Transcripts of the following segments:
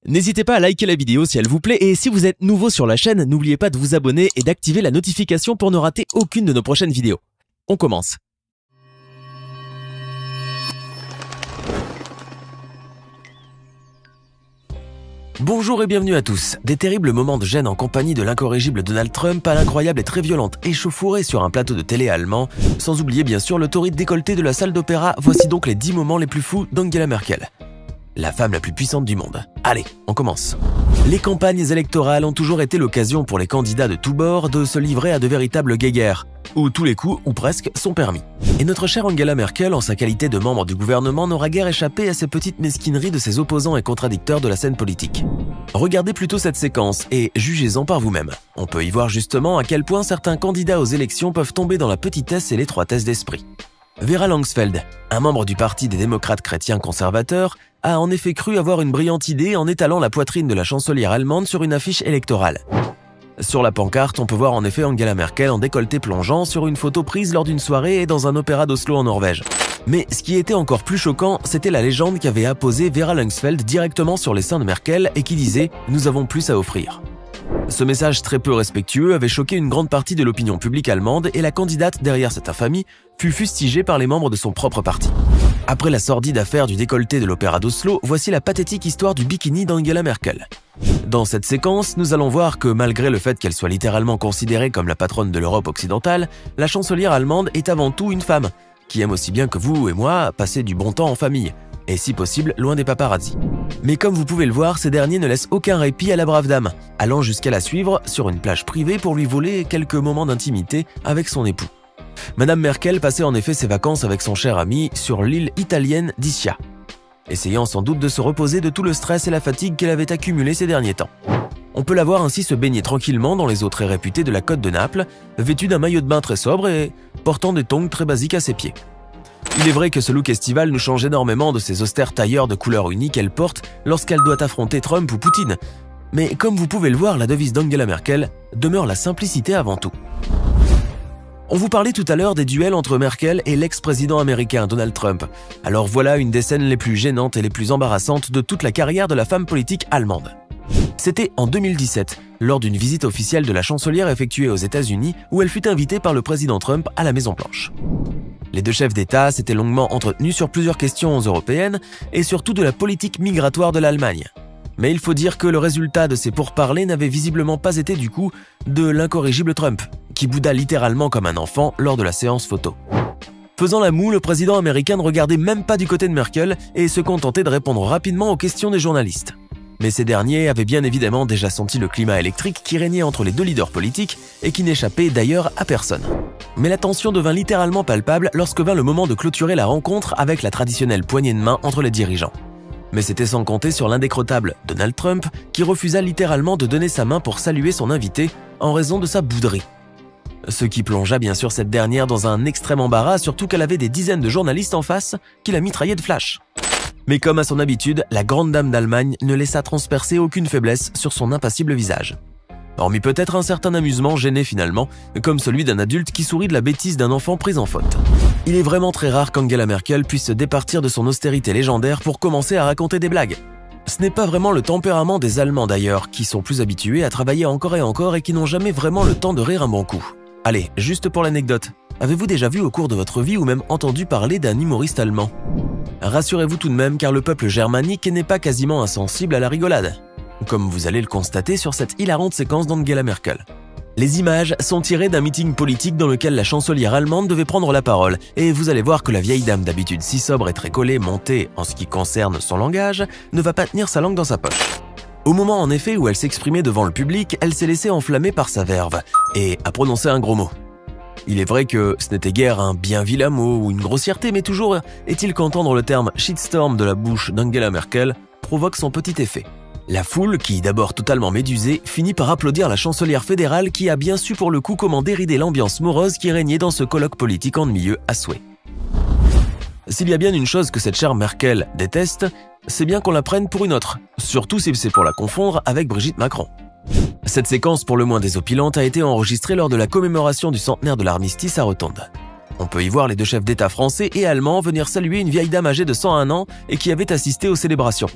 N'hésitez pas à liker la vidéo si elle vous plaît et si vous êtes nouveau sur la chaîne, n'oubliez pas de vous abonner et d'activer la notification pour ne rater aucune de nos prochaines vidéos. On commence. Bonjour et bienvenue à tous. Des terribles moments de gêne en compagnie de l'incorrigible Donald Trump à l'incroyable et très violente échauffourée sur un plateau de télé allemand, sans oublier bien sûr le torride décolleté de la salle d'opéra. Voici donc les 10 moments les plus fous d'Angela Merkel, la femme la plus puissante du monde. Allez, on commence. Les campagnes électorales ont toujours été l'occasion pour les candidats de tous bords de se livrer à de véritables guéguerres, où tous les coups, ou presque, sont permis. Et notre chère Angela Merkel, en sa qualité de membre du gouvernement, n'aura guère échappé à ces petites mesquineries de ses opposants et contradicteurs de la scène politique. Regardez plutôt cette séquence et jugez-en par vous-même. On peut y voir justement à quel point certains candidats aux élections peuvent tomber dans la petitesse et l'étroitesse d'esprit. Vera Langsfeld, un membre du Parti des démocrates chrétiens conservateurs, a en effet cru avoir une brillante idée en étalant la poitrine de la chancelière allemande sur une affiche électorale. Sur la pancarte, on peut voir en effet Angela Merkel en décolleté plongeant sur une photo prise lors d'une soirée et dans un opéra d'Oslo en Norvège. Mais ce qui était encore plus choquant, c'était la légende qu'avait apposée Vera Langsfeld directement sur les seins de Merkel et qui disait « Nous avons plus à offrir ». Ce message très peu respectueux avait choqué une grande partie de l'opinion publique allemande et la candidate derrière cette infamie fut fustigée par les membres de son propre parti. Après la sordide affaire du décolleté de l'opéra d'Oslo, voici la pathétique histoire du bikini d'Angela Merkel. Dans cette séquence, nous allons voir que malgré le fait qu'elle soit littéralement considérée comme la patronne de l'Europe occidentale, la chancelière allemande est avant tout une femme, qui aime aussi bien que vous et moi passer du bon temps en famille, et si possible loin des paparazzis. Mais comme vous pouvez le voir, ces derniers ne laissent aucun répit à la brave dame, allant jusqu'à la suivre sur une plage privée pour lui voler quelques moments d'intimité avec son époux. Madame Merkel passait en effet ses vacances avec son cher ami sur l'île italienne d'Ischia, essayant sans doute de se reposer de tout le stress et la fatigue qu'elle avait accumulé ces derniers temps. On peut la voir ainsi se baigner tranquillement dans les eaux très réputées de la côte de Naples, vêtue d'un maillot de bain très sobre et portant des tongs très basiques à ses pieds. Il est vrai que ce look estival nous change énormément de ces austères tailleurs de couleur unique qu'elle porte lorsqu'elle doit affronter Trump ou Poutine. Mais comme vous pouvez le voir, la devise d'Angela Merkel demeure la simplicité avant tout. On vous parlait tout à l'heure des duels entre Merkel et l'ex-président américain Donald Trump. Alors voilà une des scènes les plus gênantes et les plus embarrassantes de toute la carrière de la femme politique allemande. C'était en 2017, lors d'une visite officielle de la chancelière effectuée aux États-Unis, où elle fut invitée par le président Trump à la Maison-Blanche. Les deux chefs d'État s'étaient longuement entretenus sur plusieurs questions européennes et surtout de la politique migratoire de l'Allemagne. Mais il faut dire que le résultat de ces pourparlers n'avait visiblement pas été du coup de l'incorrigible Trump, qui bouda littéralement comme un enfant lors de la séance photo. Faisant la moue, le président américain ne regardait même pas du côté de Merkel et se contentait de répondre rapidement aux questions des journalistes. Mais ces derniers avaient bien évidemment déjà senti le climat électrique qui régnait entre les deux leaders politiques et qui n'échappait d'ailleurs à personne. Mais la tension devint littéralement palpable lorsque vint le moment de clôturer la rencontre avec la traditionnelle poignée de main entre les dirigeants. Mais c'était sans compter sur l'indécrottable Donald Trump qui refusa littéralement de donner sa main pour saluer son invité en raison de sa bouderie. Ce qui plongea bien sûr cette dernière dans un extrême embarras, surtout qu'elle avait des dizaines de journalistes en face qui la mitraillaient de flash. Mais comme à son habitude, la grande dame d'Allemagne ne laissa transpercer aucune faiblesse sur son impassible visage. Hormis peut-être un certain amusement gêné finalement, comme celui d'un adulte qui sourit de la bêtise d'un enfant pris en faute. Il est vraiment très rare qu'Angela Merkel puisse se départir de son austérité légendaire pour commencer à raconter des blagues. Ce n'est pas vraiment le tempérament des Allemands d'ailleurs, qui sont plus habitués à travailler encore et encore et qui n'ont jamais vraiment le temps de rire un bon coup. Allez, juste pour l'anecdote, avez-vous déjà vu au cours de votre vie ou même entendu parler d'un humoriste allemand? Rassurez-vous tout de même car le peuple germanique n'est pas quasiment insensible à la rigolade, comme vous allez le constater sur cette hilarante séquence d'Angela Merkel. Les images sont tirées d'un meeting politique dans lequel la chancelière allemande devait prendre la parole, et vous allez voir que la vieille dame d'habitude si sobre et très collée, montée en ce qui concerne son langage, ne va pas tenir sa langue dans sa poche. Au moment en effet où elle s'exprimait devant le public, elle s'est laissée enflammer par sa verve, et a prononcé un gros mot. Il est vrai que ce n'était guère un bien vilain mot ou une grossièreté, mais toujours est-il qu'entendre le terme « shitstorm » de la bouche d'Angela Merkel provoque son petit effet. La foule, qui d'abord totalement médusée, finit par applaudir la chancelière fédérale qui a bien su pour le coup comment dérider l'ambiance morose qui régnait dans ce colloque politique ennuyeux à souhait. S'il y a bien une chose que cette chère Merkel déteste, c'est bien qu'on la prenne pour une autre, surtout si c'est pour la confondre avec Brigitte Macron. Cette séquence pour le moins désopilante a été enregistrée lors de la commémoration du centenaire de l'armistice à Rotonde. On peut y voir les deux chefs d'État français et allemands venir saluer une vieille dame âgée de 101 ans et qui avait assisté aux célébrations.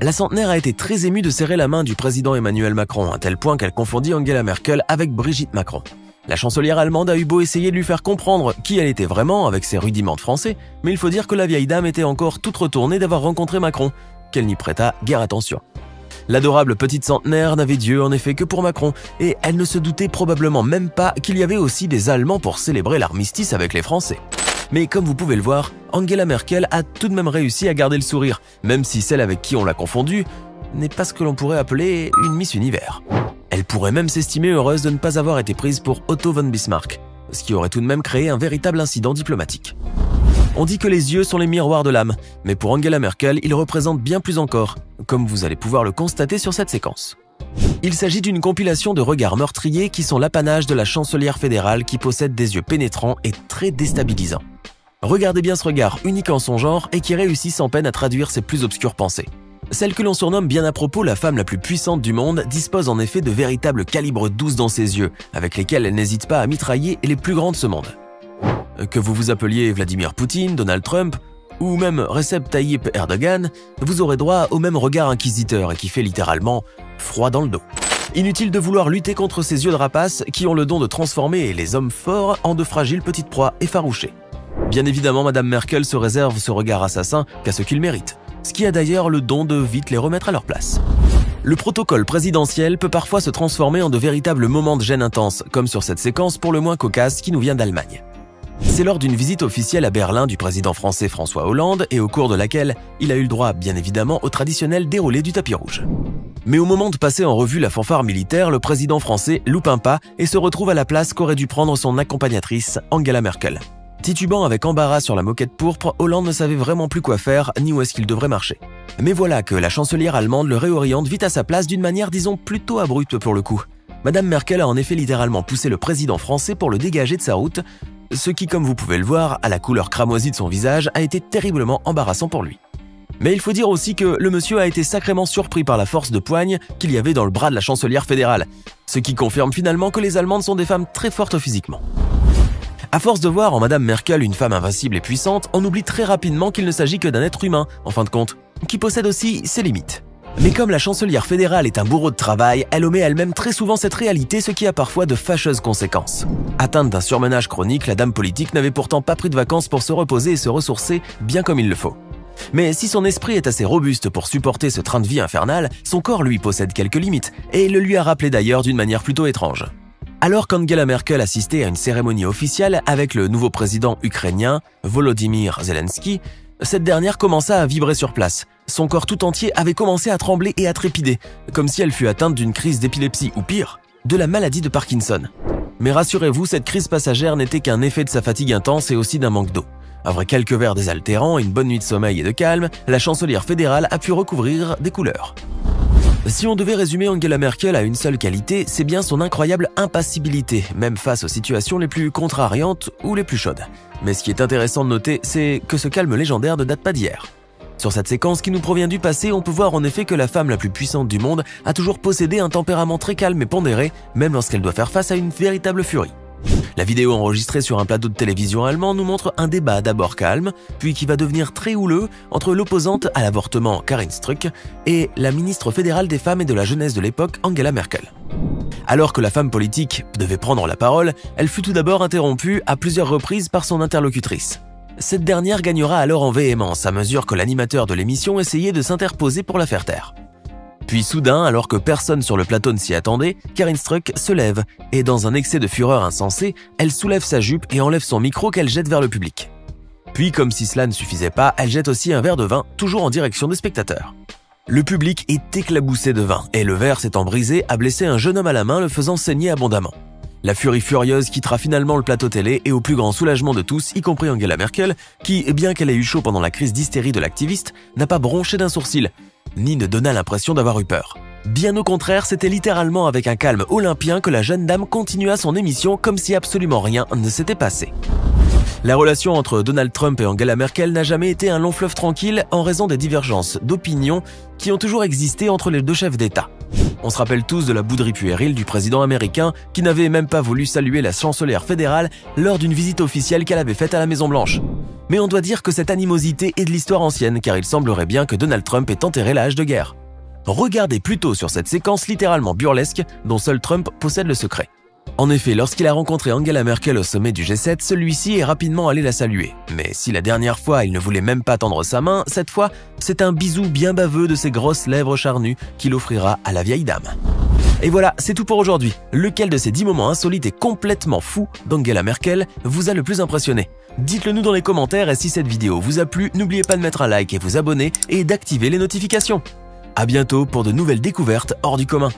La centenaire a été très émue de serrer la main du président Emmanuel Macron, à tel point qu'elle confondit Angela Merkel avec Brigitte Macron. La chancelière allemande a eu beau essayer de lui faire comprendre qui elle était vraiment avec ses rudiments de français, mais il faut dire que la vieille dame était encore toute retournée d'avoir rencontré Macron, qu'elle n'y prêta guère attention. L'adorable petite centenaire n'avait Dieu en effet que pour Macron, et elle ne se doutait probablement même pas qu'il y avait aussi des Allemands pour célébrer l'armistice avec les Français. Mais comme vous pouvez le voir, Angela Merkel a tout de même réussi à garder le sourire, même si celle avec qui on l'a confondue n'est pas ce que l'on pourrait appeler une Miss Univers. Elle pourrait même s'estimer heureuse de ne pas avoir été prise pour Otto von Bismarck, ce qui aurait tout de même créé un véritable incident diplomatique. On dit que les yeux sont les miroirs de l'âme, mais pour Angela Merkel, ils représentent bien plus encore, comme vous allez pouvoir le constater sur cette séquence. Il s'agit d'une compilation de regards meurtriers qui sont l'apanage de la chancelière fédérale qui possède des yeux pénétrants et très déstabilisants. Regardez bien ce regard unique en son genre et qui réussit sans peine à traduire ses plus obscures pensées. Celle que l'on surnomme bien à propos la femme la plus puissante du monde dispose en effet de véritables calibres 12 dans ses yeux, avec lesquels elle n'hésite pas à mitrailler les plus grands de ce monde. Que vous vous appeliez Vladimir Poutine, Donald Trump ou même Recep Tayyip Erdogan, vous aurez droit au même regard inquisiteur et qui fait littéralement froid dans le dos. Inutile de vouloir lutter contre ces yeux de rapace qui ont le don de transformer les hommes forts en de fragiles petites proies effarouchées. Bien évidemment, Madame Merkel se réserve ce regard assassin qu'à ceux qu'il mérite, ce qui a d'ailleurs le don de vite les remettre à leur place. Le protocole présidentiel peut parfois se transformer en de véritables moments de gêne intense, comme sur cette séquence pour le moins cocasse qui nous vient d'Allemagne. C'est lors d'une visite officielle à Berlin du président français François Hollande et au cours de laquelle il a eu le droit, bien évidemment, au traditionnel déroulé du tapis rouge. Mais au moment de passer en revue la fanfare militaire, le président français loupe un pas et se retrouve à la place qu'aurait dû prendre son accompagnatrice Angela Merkel. Titubant avec embarras sur la moquette pourpre, Hollande ne savait vraiment plus quoi faire ni où est-ce qu'il devrait marcher. Mais voilà que la chancelière allemande le réoriente vite à sa place d'une manière disons plutôt abrupte pour le coup. Madame Merkel a en effet littéralement poussé le président français pour le dégager de sa route, ce qui, comme vous pouvez le voir, à la couleur cramoisie de son visage, a été terriblement embarrassant pour lui. Mais il faut dire aussi que le monsieur a été sacrément surpris par la force de poigne qu'il y avait dans le bras de la chancelière fédérale, ce qui confirme finalement que les Allemandes sont des femmes très fortes physiquement. À force de voir en Madame Merkel une femme invincible et puissante, on oublie très rapidement qu'il ne s'agit que d'un être humain, en fin de compte, qui possède aussi ses limites. Mais comme la chancelière fédérale est un bourreau de travail, elle omet elle-même très souvent cette réalité, ce qui a parfois de fâcheuses conséquences. Atteinte d'un surmenage chronique, la dame politique n'avait pourtant pas pris de vacances pour se reposer et se ressourcer bien comme il le faut. Mais si son esprit est assez robuste pour supporter ce train de vie infernal, son corps lui possède quelques limites, et il le lui a rappelé d'ailleurs d'une manière plutôt étrange. Alors qu'Angela Merkel assistait à une cérémonie officielle avec le nouveau président ukrainien, Volodymyr Zelensky, cette dernière commença à vibrer sur place. Son corps tout entier avait commencé à trembler et à trépider, comme si elle fût atteinte d'une crise d'épilepsie ou pire, de la maladie de Parkinson. Mais rassurez-vous, cette crise passagère n'était qu'un effet de sa fatigue intense et aussi d'un manque d'eau. Après quelques verres désaltérants, une bonne nuit de sommeil et de calme, la chancelière fédérale a pu recouvrir des couleurs. Si on devait résumer Angela Merkel à une seule qualité, c'est bien son incroyable impassibilité, même face aux situations les plus contrariantes ou les plus chaudes. Mais ce qui est intéressant de noter, c'est que ce calme légendaire ne date pas d'hier. Sur cette séquence qui nous provient du passé, on peut voir en effet que la femme la plus puissante du monde a toujours possédé un tempérament très calme et pondéré, même lorsqu'elle doit faire face à une véritable furie. La vidéo enregistrée sur un plateau de télévision allemand nous montre un débat d'abord calme, puis qui va devenir très houleux entre l'opposante à l'avortement Karin Struck et la ministre fédérale des femmes et de la jeunesse de l'époque Angela Merkel. Alors que la femme politique devait prendre la parole, elle fut tout d'abord interrompue à plusieurs reprises par son interlocutrice. Cette dernière gagnera alors en véhémence à mesure que l'animateur de l'émission essayait de s'interposer pour la faire taire. Puis soudain, alors que personne sur le plateau ne s'y attendait, Karin Struck se lève et dans un excès de fureur insensé, elle soulève sa jupe et enlève son micro qu'elle jette vers le public. Puis comme si cela ne suffisait pas, elle jette aussi un verre de vin, toujours en direction des spectateurs. Le public est éclaboussé de vin et le verre s'étant brisé a blessé un jeune homme à la main, le faisant saigner abondamment. La furie furieuse quittera finalement le plateau télé et au plus grand soulagement de tous, y compris Angela Merkel, qui, bien qu'elle ait eu chaud pendant la crise d'hystérie de l'activiste, n'a pas bronché d'un sourcil, ni ne donna l'impression d'avoir eu peur. Bien au contraire, c'était littéralement avec un calme olympien que la jeune dame continua son émission comme si absolument rien ne s'était passé. La relation entre Donald Trump et Angela Merkel n'a jamais été un long fleuve tranquille en raison des divergences d'opinion qui ont toujours existé entre les deux chefs d'État. On se rappelle tous de la bouderie puérile du président américain qui n'avait même pas voulu saluer la chancelière fédérale lors d'une visite officielle qu'elle avait faite à la Maison-Blanche. Mais on doit dire que cette animosité est de l'histoire ancienne car il semblerait bien que Donald Trump ait enterré la hache de guerre. Regardez plutôt sur cette séquence littéralement burlesque dont seul Trump possède le secret. En effet, lorsqu'il a rencontré Angela Merkel au sommet du G7, celui-ci est rapidement allé la saluer. Mais si la dernière fois il ne voulait même pas tendre sa main, cette fois, c'est un bisou bien baveux de ses grosses lèvres charnues qu'il offrira à la vieille dame. Et voilà, c'est tout pour aujourd'hui. Lequel de ces 10 moments insolites et complètement fous d'Angela Merkel vous a le plus impressionné? Dites-le nous dans les commentaires et si cette vidéo vous a plu, n'oubliez pas de mettre un like et vous abonner et d'activer les notifications. À bientôt pour de nouvelles découvertes hors du commun.